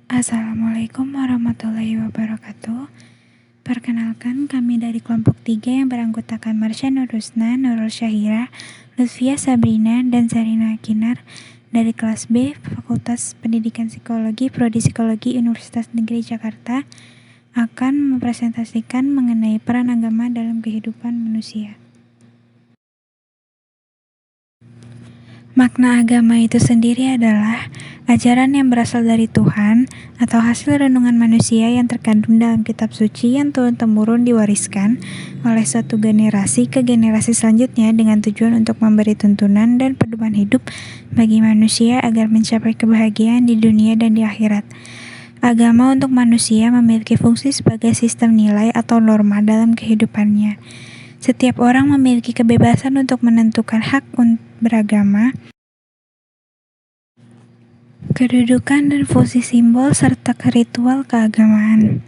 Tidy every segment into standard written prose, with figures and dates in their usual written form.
Assalamualaikum warahmatullahi wabarakatuh. Perkenalkan, kami dari kelompok 3 yang beranggotakan Marsha Nurhusna, Nurul Syahira, Lutfia Sabrina, dan Zarina Kinar dari kelas B, Fakultas Pendidikan Psikologi, Prodi Psikologi Universitas Negeri Jakarta, akan mempresentasikan mengenai peran agama dalam kehidupan manusia. Makna agama itu sendiri adalah ajaran yang berasal dari Tuhan atau hasil renungan manusia yang terkandung dalam kitab suci yang turun-temurun diwariskan oleh suatu generasi ke generasi selanjutnya dengan tujuan untuk memberi tuntunan dan pedoman hidup bagi manusia agar mencapai kebahagiaan di dunia dan di akhirat. Agama untuk manusia memiliki fungsi sebagai sistem nilai atau norma dalam kehidupannya. Setiap orang memiliki kebebasan untuk menentukan hak beragama, kedudukan dan fungsi simbol serta ritual keagamaan.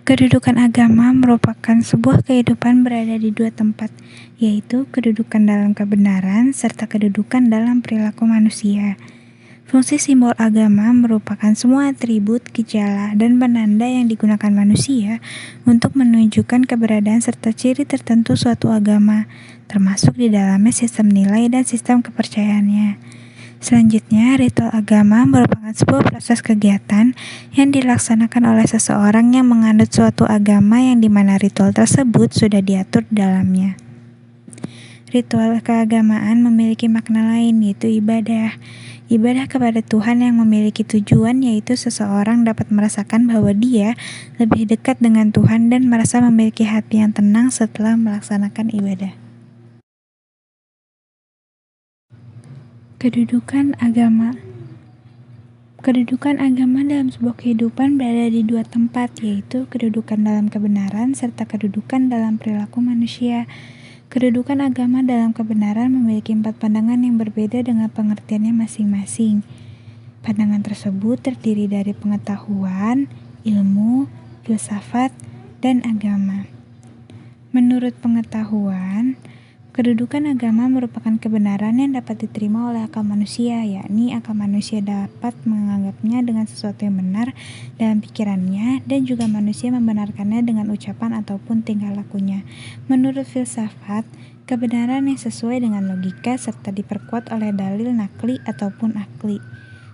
Kedudukan agama merupakan sebuah kehidupan berada di dua tempat, yaitu kedudukan dalam kebenaran serta kedudukan dalam perilaku manusia. Fungsi simbol agama merupakan semua atribut, gejala, dan penanda yang digunakan manusia untuk menunjukkan keberadaan serta ciri tertentu suatu agama, termasuk di dalamnya sistem nilai dan sistem kepercayaannya. Selanjutnya, ritual agama merupakan sebuah proses kegiatan yang dilaksanakan oleh seseorang yang menganut suatu agama yang dimana ritual tersebut sudah diatur dalamnya. Ritual keagamaan memiliki makna lain, yaitu ibadah. Ibadah kepada Tuhan yang memiliki tujuan, yaitu seseorang dapat merasakan bahwa dia lebih dekat dengan Tuhan dan merasa memiliki hati yang tenang setelah melaksanakan ibadah. Kedudukan agama. Kedudukan agama dalam sebuah kehidupan berada di dua tempat, yaitu kedudukan dalam kebenaran serta kedudukan dalam perilaku manusia. Kedudukan agama dalam kebenaran memiliki 4 pandangan yang berbeda dengan pengertiannya masing-masing. Pandangan tersebut terdiri dari pengetahuan, ilmu, filsafat, dan agama. Menurut pengetahuan, kedudukan agama merupakan kebenaran yang dapat diterima oleh akal manusia, yakni akal manusia dapat menganggapnya dengan sesuatu yang benar dalam pikirannya, dan juga manusia membenarkannya dengan ucapan ataupun tingkah lakunya. Menurut filsafat, kebenaran yang sesuai dengan logika serta diperkuat oleh dalil nakli ataupun akli.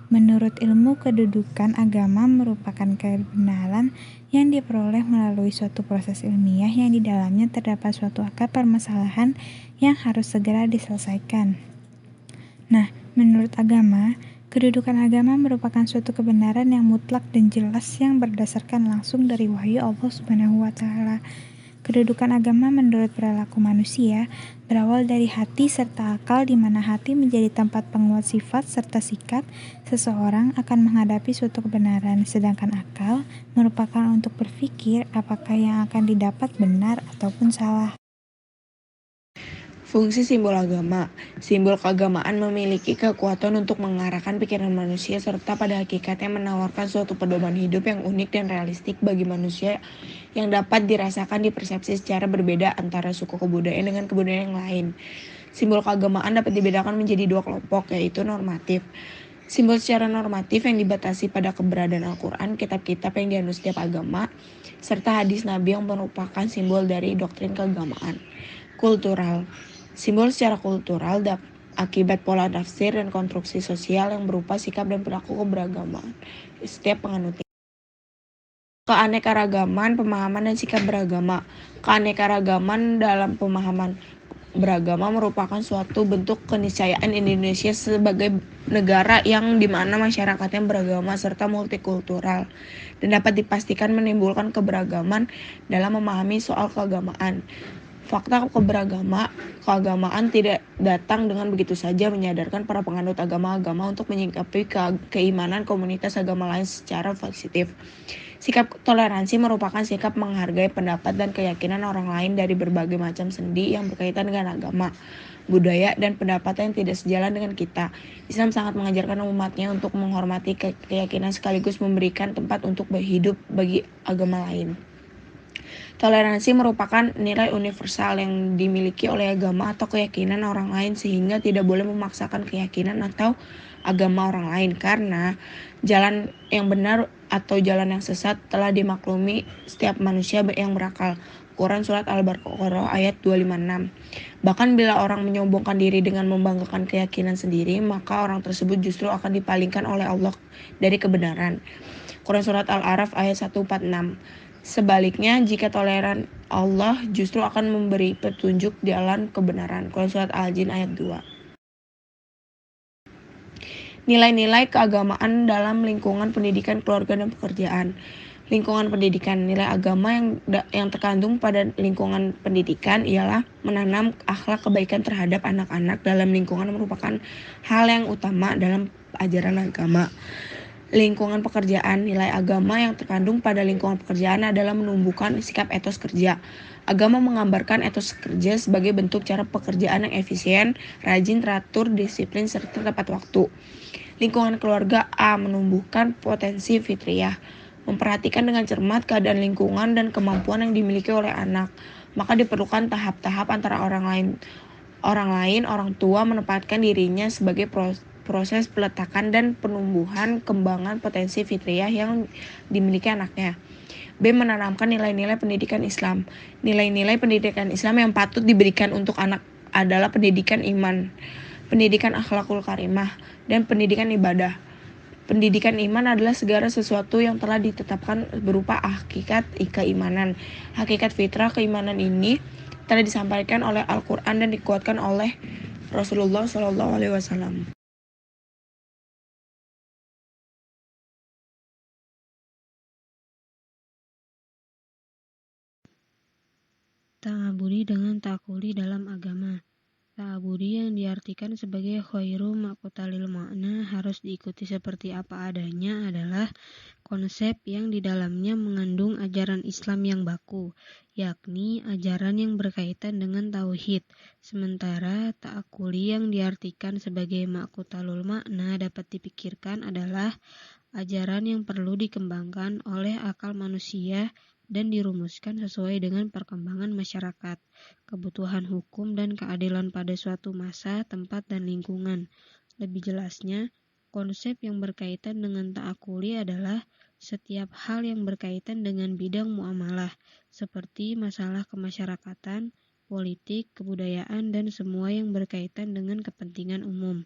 Menurut ilmu, kedudukan agama merupakan kebenaran yang diperoleh melalui suatu proses ilmiah yang di dalamnya terdapat suatu akar permasalahan yang harus segera diselesaikan. Nah, menurut agama, kedudukan agama merupakan suatu kebenaran yang mutlak dan jelas yang berdasarkan langsung dari wahyu Allah Subhanahu wa Ta'ala. Kedudukan agama menurut perilaku manusia berawal dari hati serta akal, di mana hati menjadi tempat penguat sifat serta sikap seseorang akan menghadapi suatu kebenaran, sedangkan akal merupakan untuk berpikir apakah yang akan didapat benar ataupun salah. Fungsi simbol agama. Simbol keagamaan memiliki kekuatan untuk mengarahkan pikiran manusia serta pada hakikatnya menawarkan suatu pedoman hidup yang unik dan realistik bagi manusia yang dapat dirasakan di persepsi secara berbeda antara suku kebudayaan dengan kebudayaan yang lain. Simbol keagamaan dapat dibedakan menjadi 2 kelompok, yaitu normatif. Simbol secara normatif yang dibatasi pada keberadaan Al-Quran, kitab-kitab yang dianut setiap agama, serta hadis Nabi yang merupakan simbol dari doktrin keagamaan. Kultural. Simbol secara kultural akibat pola tafsir dan konstruksi sosial yang berupa sikap dan perilaku keberagaman setiap penganutnya. Keanekaragaman pemahaman dan sikap beragama. Keanekaragaman dalam pemahaman beragama merupakan suatu bentuk keniscayaan Indonesia sebagai negara yang dimana masyarakatnya beragama serta multikultural dan dapat dipastikan menimbulkan keberagaman dalam memahami soal keagamaan. Fakta keagamaan tidak datang dengan begitu saja, menyadarkan para penganut agama-agama untuk menyikapi keimanan komunitas agama lain secara positif. Sikap toleransi merupakan sikap menghargai pendapat dan keyakinan orang lain dari berbagai macam sendi yang berkaitan dengan agama, budaya, dan pendapat yang tidak sejalan dengan kita. Islam sangat mengajarkan umatnya untuk menghormati keyakinan sekaligus memberikan tempat untuk berhidup bagi agama lain. Toleransi merupakan nilai universal yang dimiliki oleh agama atau keyakinan orang lain sehingga tidak boleh memaksakan keyakinan atau agama orang lain, karena jalan yang benar atau jalan yang sesat telah dimaklumi setiap manusia yang berakal. Quran Surat Al-Baqarah ayat 256. Bahkan bila orang menyombongkan diri dengan membanggakan keyakinan sendiri, maka orang tersebut justru akan dipalingkan oleh Allah dari kebenaran. Quran Surat Al-A'raf ayat 146. Sebaliknya, jika toleran, Allah justru akan memberi petunjuk di jalan kebenaran. Quran Surat Al-Jin ayat 2. Nilai-nilai keagamaan dalam lingkungan pendidikan, keluarga, dan pekerjaan. Lingkungan pendidikan, nilai agama yang terkandung pada lingkungan pendidikan ialah menanam akhlak kebaikan terhadap anak-anak dalam lingkungan merupakan hal yang utama dalam ajaran agama. Lingkungan pekerjaan, nilai agama yang terkandung pada lingkungan pekerjaan adalah menumbuhkan sikap etos kerja. Agama menggambarkan etos kerja sebagai bentuk cara pekerjaan yang efisien, rajin, teratur, disiplin, serta tepat waktu. Lingkungan keluarga A menumbuhkan potensi fitriyah, memperhatikan dengan cermat keadaan lingkungan dan kemampuan yang dimiliki oleh anak. Maka diperlukan tahap-tahap antara orang tua menempatkan dirinya sebagai proses peletakan dan penumbuhan kembangan potensi fitriyah yang dimiliki anaknya. B. Menanamkan nilai-nilai pendidikan Islam. Nilai-nilai pendidikan Islam yang patut diberikan untuk anak adalah pendidikan iman, pendidikan akhlakul karimah, dan pendidikan ibadah. Pendidikan iman adalah segala sesuatu yang telah ditetapkan berupa hakikat keimanan. Hakikat fitrah keimanan ini telah disampaikan oleh Al-Quran dan dikuatkan oleh Rasulullah SAW. Ta'abudi dengan ta'akuli dalam agama. Ta'abudi yang diartikan sebagai khairu maqtalil makna harus diikuti seperti apa adanya adalah konsep yang di dalamnya mengandung ajaran Islam yang baku, yakni ajaran yang berkaitan dengan tauhid. Sementara ta'akuli yang diartikan sebagai maqtalul makna dapat dipikirkan adalah ajaran yang perlu dikembangkan oleh akal manusia dan dirumuskan sesuai dengan perkembangan masyarakat, kebutuhan hukum dan keadilan pada suatu masa, tempat, dan lingkungan. Lebih jelasnya, konsep yang berkaitan dengan ta'akuli adalah setiap hal yang berkaitan dengan bidang muamalah, seperti masalah kemasyarakatan, politik, kebudayaan, dan semua yang berkaitan dengan kepentingan umum.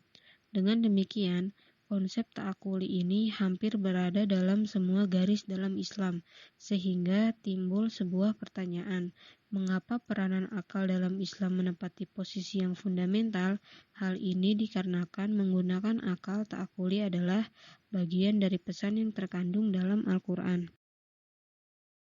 Dengan demikian, konsep ta'akuli ini hampir berada dalam semua garis dalam Islam, sehingga timbul sebuah pertanyaan, mengapa peranan akal dalam Islam menempati posisi yang fundamental? Hal ini dikarenakan menggunakan akal ta'akuli adalah bagian dari pesan yang terkandung dalam Al-Quran.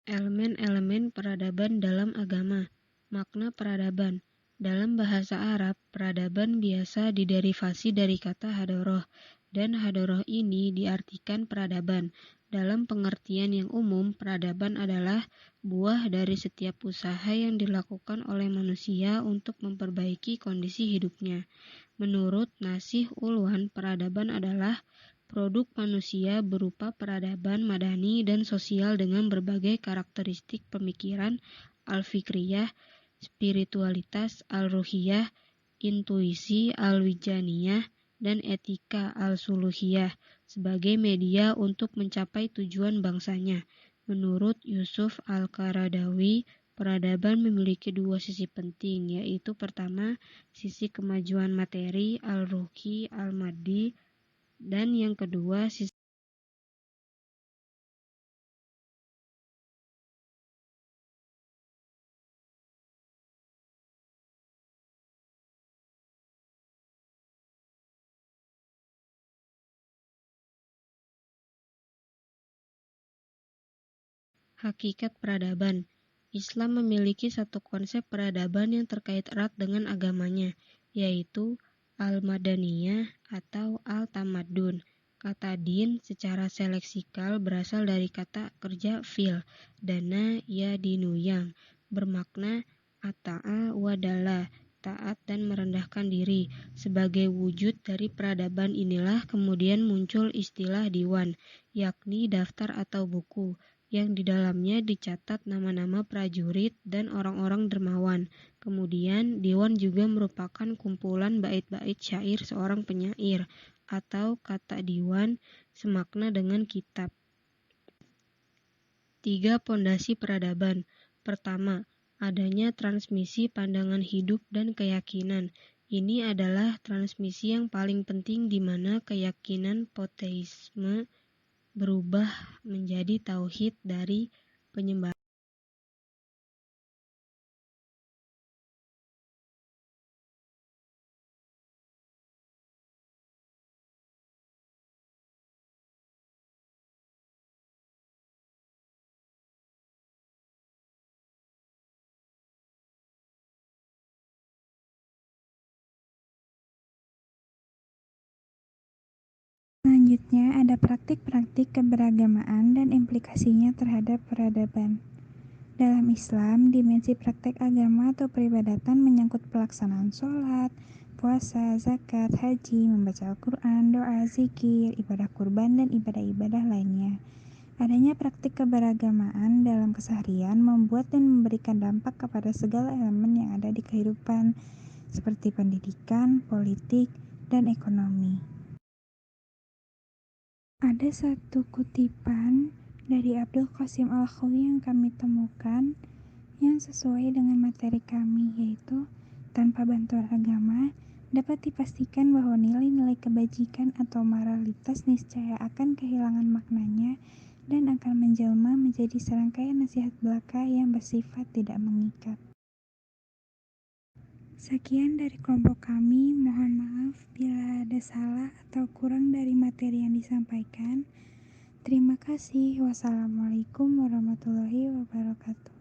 Elemen-elemen peradaban dalam agama. Makna peradaban. Dalam bahasa Arab, peradaban biasa diderivasi dari kata hadoroh, dan hadoroh ini diartikan peradaban. Dalam pengertian yang umum, peradaban adalah buah dari setiap usaha yang dilakukan oleh manusia untuk memperbaiki kondisi hidupnya. Menurut Nasih Ulwan, peradaban adalah produk manusia berupa peradaban madani dan sosial dengan berbagai karakteristik pemikiran al-fikriyah, spiritualitas al-ruhiyah, intuisi al-wijaniyah, dan etika al-suluhiyah sebagai media untuk mencapai tujuan bangsanya. Menurut Yusuf Al-Qaradawi, peradaban memiliki dua sisi penting, yaitu pertama, sisi kemajuan materi al-ruhi al-maddi, dan yang kedua, sisi hakikat peradaban. Islam memiliki satu konsep peradaban yang terkait erat dengan agamanya, yaitu al-madaniyah atau al-tamadun. Kata din secara seleksikal berasal dari kata kerja fil, dana ya dinu yang bermakna ata'a wadala, taat dan merendahkan diri. Sebagai wujud dari peradaban inilah kemudian muncul istilah diwan, yakni daftar atau buku, yang di dalamnya dicatat nama-nama prajurit dan orang-orang dermawan. Kemudian, diwan juga merupakan kumpulan bait-bait syair seorang penyair, atau kata diwan semakna dengan kitab. 3 pondasi peradaban. Pertama, adanya transmisi pandangan hidup dan keyakinan. Ini adalah transmisi yang paling penting di mana keyakinan poteisme berubah menjadi tauhid dari penyembahan. Selanjutnya ada praktik-praktik keberagamaan dan implikasinya terhadap peradaban. Dalam Islam, dimensi praktek agama atau peribadatan menyangkut pelaksanaan sholat, puasa, zakat, haji, membaca Al-Quran, doa, zikir, ibadah kurban, dan ibadah-ibadah lainnya. Adanya praktik keberagamaan dalam keseharian membuat dan memberikan dampak kepada segala elemen yang ada di kehidupan, seperti pendidikan, politik, dan ekonomi. Ada satu kutipan dari Abdul Qasim Al-Khawi yang kami temukan yang sesuai dengan materi kami, yaitu tanpa bantuan agama dapat dipastikan bahwa nilai-nilai kebajikan atau moralitas niscaya akan kehilangan maknanya dan akan menjelma menjadi serangkaian nasihat belaka yang bersifat tidak mengikat. Sekian dari kelompok kami, mohon maaf bila ada salah atau kurang dari materi yang disampaikan. Terima kasih. Wassalamualaikum warahmatullahi wabarakatuh.